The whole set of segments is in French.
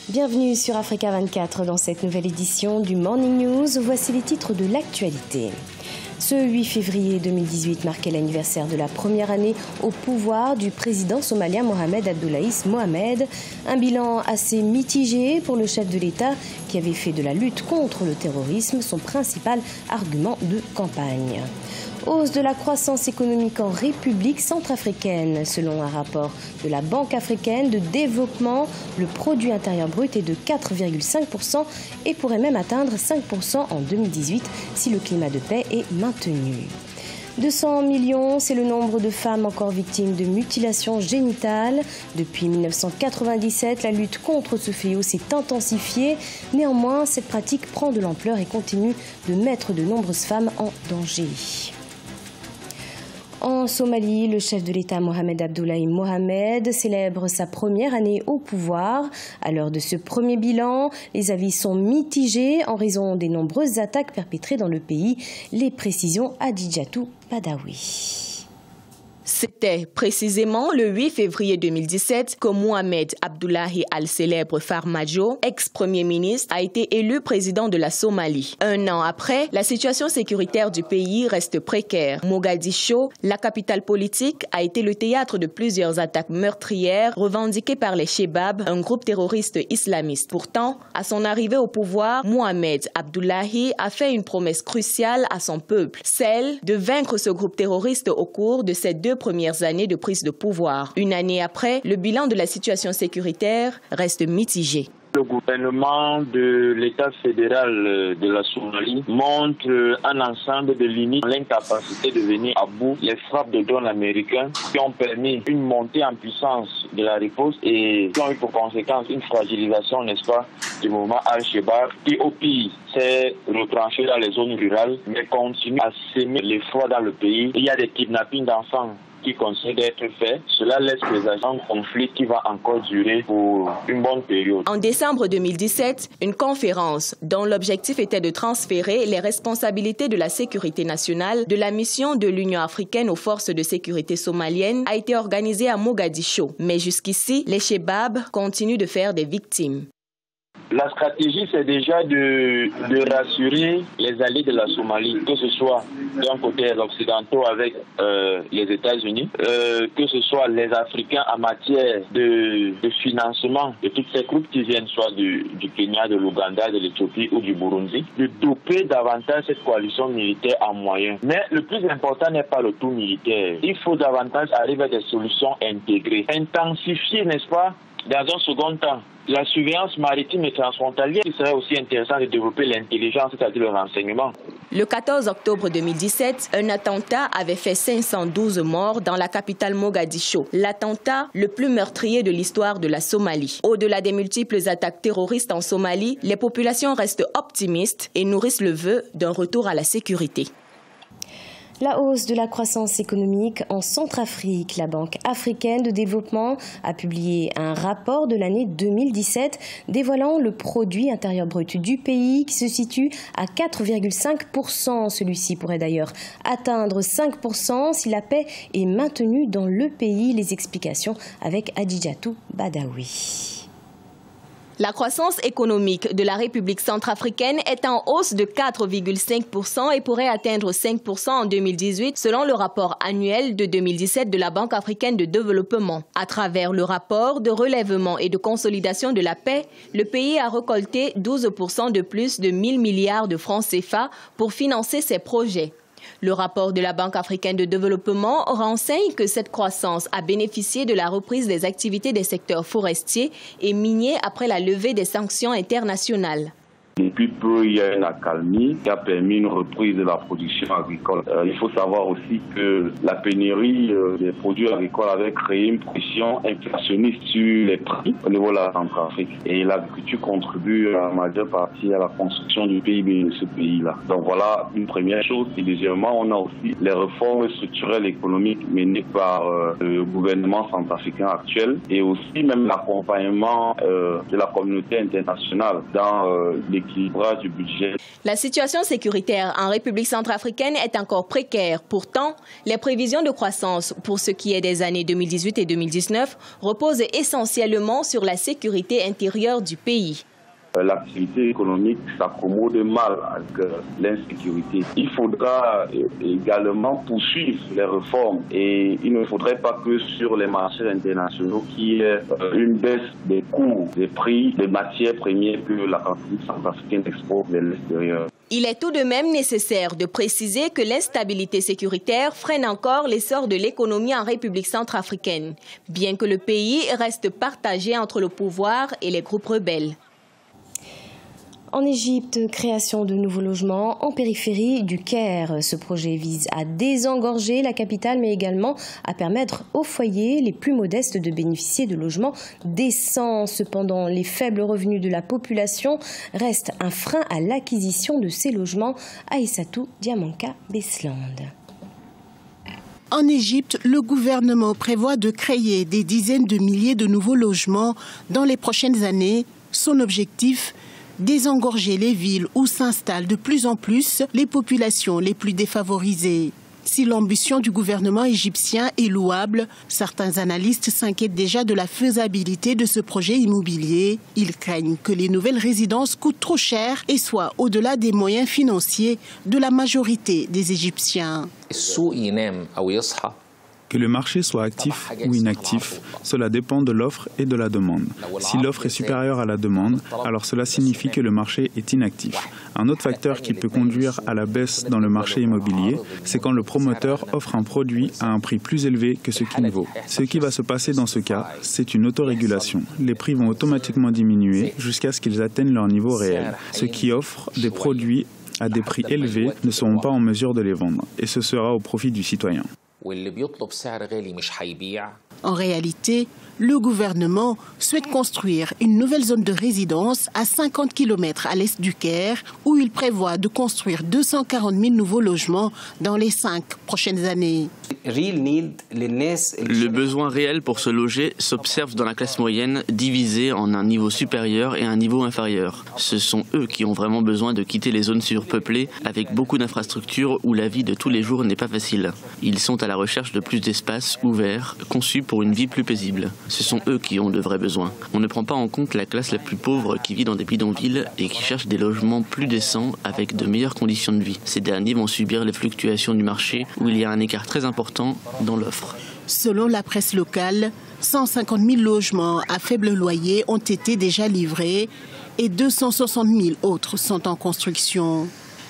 Bienvenue sur Africa 24 dans cette nouvelle édition du Morning News. Voici les titres de l'actualité. Ce 8 février 2018 marquait l'anniversaire de la première année au pouvoir du président somalien Mohamed Abdullahi Mohamed. Un bilan assez mitigé pour le chef de l'État qui avait fait de la lutte contre le terrorisme son principal argument de campagne. Hausse de la croissance économique en République centrafricaine. Selon un rapport de la Banque africaine de développement, le produit intérieur brut est de 4,5% et pourrait même atteindre 5% en 2018 si le climat de paix est maintenu. 200 millions, c'est le nombre de femmes encore victimes de mutilations génitales. Depuis 1997, la lutte contre ce fléau s'est intensifiée. Néanmoins, cette pratique prend de l'ampleur et continue de mettre de nombreuses femmes en danger. En Somalie, le chef de l'État Mohamed Abdullahi Mohamed célèbre sa première année au pouvoir. À l'heure de ce premier bilan, les avis sont mitigés en raison des nombreuses attaques perpétrées dans le pays. Les précisions Adidjatou Badawi. C'était précisément le 8 février 2017 que Mohamed Abdullahi Al-Célèbre Farmajo, ex-premier ministre, a été élu président de la Somalie. Un an après, la situation sécuritaire du pays reste précaire. Mogadiscio, la capitale politique, a été le théâtre de plusieurs attaques meurtrières revendiquées par les Chebab, un groupe terroriste islamiste. Pourtant, à son arrivée au pouvoir, Mohamed Abdullahi a fait une promesse cruciale à son peuple, celle de vaincre ce groupe terroriste au cours de ces 2 premières années de prise de pouvoir. Une année après, le bilan de la situation sécuritaire reste mitigé. Le gouvernement de l'État fédéral de la Somalie montre un ensemble de limites, l'incapacité de venir à bout les frappes de drones américains qui ont permis une montée en puissance de la riposte et qui ont eu pour conséquence une fragilisation, n'est-ce pas, du mouvement Al-Shabaab qui, au pire, s'est retranché dans les zones rurales mais continue à s'aimer l'effroi dans le pays. Il y a des kidnappings d'enfants qui continuent d'être faits. Cela laisse présager un conflit qui va encore durer pour une bonne période. En décembre 2017, une conférence dont l'objectif était de transférer les responsabilités de la sécurité nationale de la mission de l'Union africaine aux forces de sécurité somaliennes a été organisée à Mogadiscio. Mais jusqu'ici, les Chebab continuent de faire des victimes. La stratégie, c'est déjà de rassurer les alliés de la Somalie, que ce soit d'un côté les Occidentaux avec les États-Unis, que ce soit les Africains en matière de financement de toutes ces groupes qui viennent soit du Kenya, de l'Ouganda, de l'Éthiopie ou du Burundi, de doper davantage cette coalition militaire en moyens. Mais le plus important n'est pas le tout militaire. Il faut davantage arriver à des solutions intégrées, intensifier, n'est-ce pas, dans un second temps, la surveillance maritime et transfrontalière. Il serait aussi intéressant de développer l'intelligence, c'est-à-dire le renseignement. Le 14 octobre 2017, un attentat avait fait 512 morts dans la capitale Mogadiscio. L'attentat le plus meurtrier de l'histoire de la Somalie. Au-delà des multiples attaques terroristes en Somalie, les populations restent optimistes et nourrissent le vœu d'un retour à la sécurité. La hausse de la croissance économique en Centrafrique. La Banque africaine de développement a publié un rapport de l'année 2017 dévoilant le produit intérieur brut du pays qui se situe à 4,5%. Celui-ci pourrait d'ailleurs atteindre 5% si la paix est maintenue dans le pays. Les explications avec Adidjatou Badawi. La croissance économique de la République centrafricaine est en hausse de 4,5% et pourrait atteindre 5% en 2018 selon le rapport annuel de 2017 de la Banque africaine de développement. À travers le rapport de relèvement et de consolidation de la paix, le pays a récolté 12% de plus de 1 000 milliards de francs CFA pour financer ses projets. Le rapport de la Banque africaine de développement renseigne que cette croissance a bénéficié de la reprise des activités des secteurs forestiers et miniers après la levée des sanctions internationales. Depuis peu, il y a une accalmie qui a permis une reprise de la production agricole. Il faut savoir aussi que la pénurie des produits agricoles avait créé une pression inflationniste sur les prix au niveau de la Centrafrique. Et l'agriculture contribue à la majeure partie à la construction du PIB de ce pays-là. Donc voilà une première chose. Et deuxièmement, on a aussi les réformes structurelles économiques menées par le gouvernement centrafricain actuel et aussi même l'accompagnement de la communauté internationale dans l'équilibre rééquilibrage du budget. La situation sécuritaire en République centrafricaine est encore précaire. Pourtant, les prévisions de croissance pour ce qui est des années 2018 et 2019 reposent essentiellement sur la sécurité intérieure du pays. L'activité économique s'accommode mal avec l'insécurité. Il faudra également poursuivre les réformes et il ne faudrait pas que sur les marchés internationaux qu'il y ait une baisse des coûts, des prix des matières premières que la République centrafricaine exporte vers l'extérieur. Il est tout de même nécessaire de préciser que l'instabilité sécuritaire freine encore l'essor de l'économie en République centrafricaine, bien que le pays reste partagé entre le pouvoir et les groupes rebelles. En Égypte, création de nouveaux logements en périphérie du Caire. Ce projet vise à désengorger la capitale, mais également à permettre aux foyers les plus modestes de bénéficier de logements décents. Cependant, les faibles revenus de la population restent un frein à l'acquisition de ces logements. Aïssatou Diamanka Besland. En Égypte, le gouvernement prévoit de créer des dizaines de milliers de nouveaux logements dans les prochaines années. Son objectif, désengorger les villes où s'installent de plus en plus les populations les plus défavorisées. Si l'ambition du gouvernement égyptien est louable, certains analystes s'inquiètent déjà de la faisabilité de ce projet immobilier. Ils craignent que les nouvelles résidences coûtent trop cher et soient au-delà des moyens financiers de la majorité des Égyptiens. Que le marché soit actif ou inactif, cela dépend de l'offre et de la demande. Si l'offre est supérieure à la demande, alors cela signifie que le marché est inactif. Un autre facteur qui peut conduire à la baisse dans le marché immobilier, c'est quand le promoteur offre un produit à un prix plus élevé que ce qu'il vaut. Ce qui va se passer dans ce cas, c'est une autorégulation. Les prix vont automatiquement diminuer jusqu'à ce qu'ils atteignent leur niveau réel. Ceux qui offrent des produits à des prix élevés ne seront pas en mesure de les vendre, et ce sera au profit du citoyen. En réalité, le gouvernement souhaite construire une nouvelle zone de résidence à 50 km à l'est du Caire, où il prévoit de construire 240 000 nouveaux logements dans les 5 prochaines années. Le besoin réel pour se loger s'observe dans la classe moyenne, divisée en un niveau supérieur et un niveau inférieur. Ce sont eux qui ont vraiment besoin de quitter les zones surpeuplées avec beaucoup d'infrastructures où la vie de tous les jours n'est pas facile. Ils sont à la recherche de plus d'espaces ouverts, conçus pour une vie plus paisible. Ce sont eux qui ont de vrais besoins. On ne prend pas en compte la classe la plus pauvre qui vit dans des bidonvilles et qui cherche des logements plus décents avec de meilleures conditions de vie. Ces derniers vont subir les fluctuations du marché où il y a un écart très important dans l'offre. Selon la presse locale, 150 000 logements à faible loyer ont été déjà livrés et 260 000 autres sont en construction.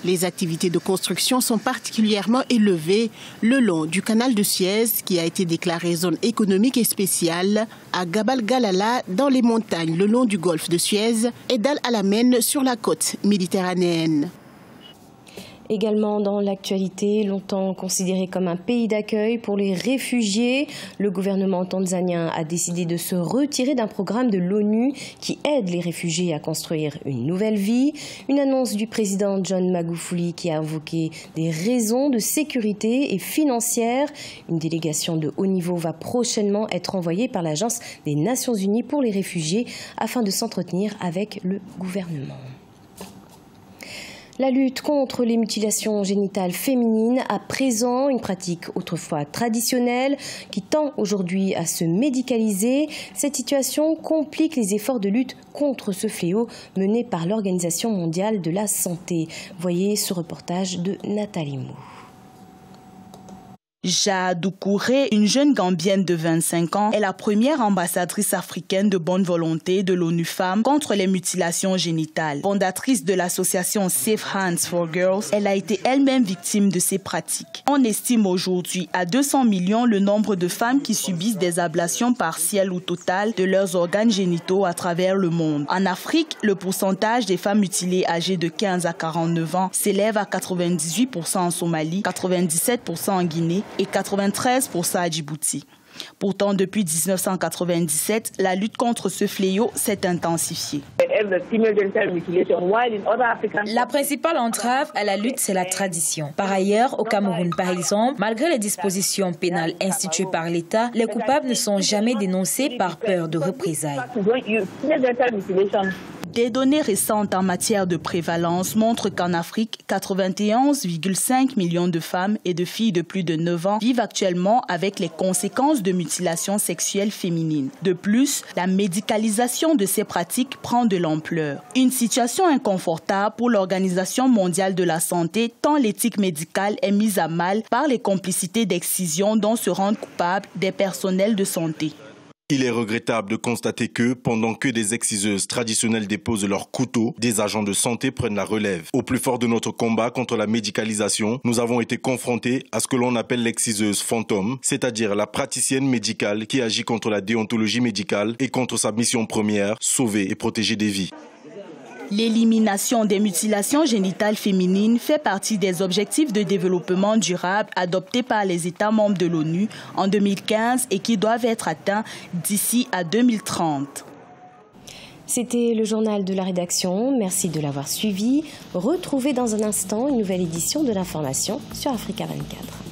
Les activités de construction sont particulièrement élevées le long du canal de Suez qui a été déclaré zone économique et spéciale à Gabal Galala dans les montagnes le long du golfe de Suez et d'Al Alamein sur la côte méditerranéenne. Également dans l'actualité, longtemps considéré comme un pays d'accueil pour les réfugiés, le gouvernement tanzanien a décidé de se retirer d'un programme de l'ONU qui aide les réfugiés à construire une nouvelle vie. Une annonce du président John Magufuli qui a invoqué des raisons de sécurité et financières. Une délégation de haut niveau va prochainement être envoyée par l'Agence des Nations Unies pour les réfugiés afin de s'entretenir avec le gouvernement. La lutte contre les mutilations génitales féminines, à présent une pratique autrefois traditionnelle qui tend aujourd'hui à se médicaliser. Cette situation complique les efforts de lutte contre ce fléau menés par l'Organisation mondiale de la santé. Voyez ce reportage de Nathalie Mou. Ja Doucouré, une jeune Gambienne de 25 ans, est la première ambassadrice africaine de bonne volonté de l'ONU Femmes contre les mutilations génitales. Fondatrice de l'association Safe Hands for Girls, elle a été elle-même victime de ces pratiques. On estime aujourd'hui à 200 millions le nombre de femmes qui subissent des ablations partielles ou totales de leurs organes génitaux à travers le monde. En Afrique, le pourcentage des femmes mutilées âgées de 15 à 49 ans s'élève à 98% en Somalie, 97% en Guinée et 93% à Djibouti. Pourtant, depuis 1997, la lutte contre ce fléau s'est intensifiée. La principale entrave à la lutte, c'est la tradition. Par ailleurs, au Cameroun, par exemple, malgré les dispositions pénales instituées par l'État, les coupables ne sont jamais dénoncés par peur de représailles. Des données récentes en matière de prévalence montrent qu'en Afrique, 91,5 millions de femmes et de filles de plus de 9 ans vivent actuellement avec les conséquences de mutilations sexuelles féminines. De plus, la médicalisation de ces pratiques prend de l'ampleur. Une situation inconfortable pour l'Organisation mondiale de la santé, tant l'éthique médicale est mise à mal par les complicités d'excision dont se rendent coupables des personnels de santé. Il est regrettable de constater que, pendant que des exciseuses traditionnelles déposent leurs couteaux, des agents de santé prennent la relève. Au plus fort de notre combat contre la médicalisation, nous avons été confrontés à ce que l'on appelle l'exciseuse fantôme, c'est-à-dire la praticienne médicale qui agit contre la déontologie médicale et contre sa mission première, sauver et protéger des vies. L'élimination des mutilations génitales féminines fait partie des objectifs de développement durable adoptés par les États membres de l'ONU en 2015 et qui doivent être atteints d'ici à 2030. C'était le journal de la rédaction. Merci de l'avoir suivi. Retrouvez dans un instant une nouvelle édition de l'information sur Africa 24.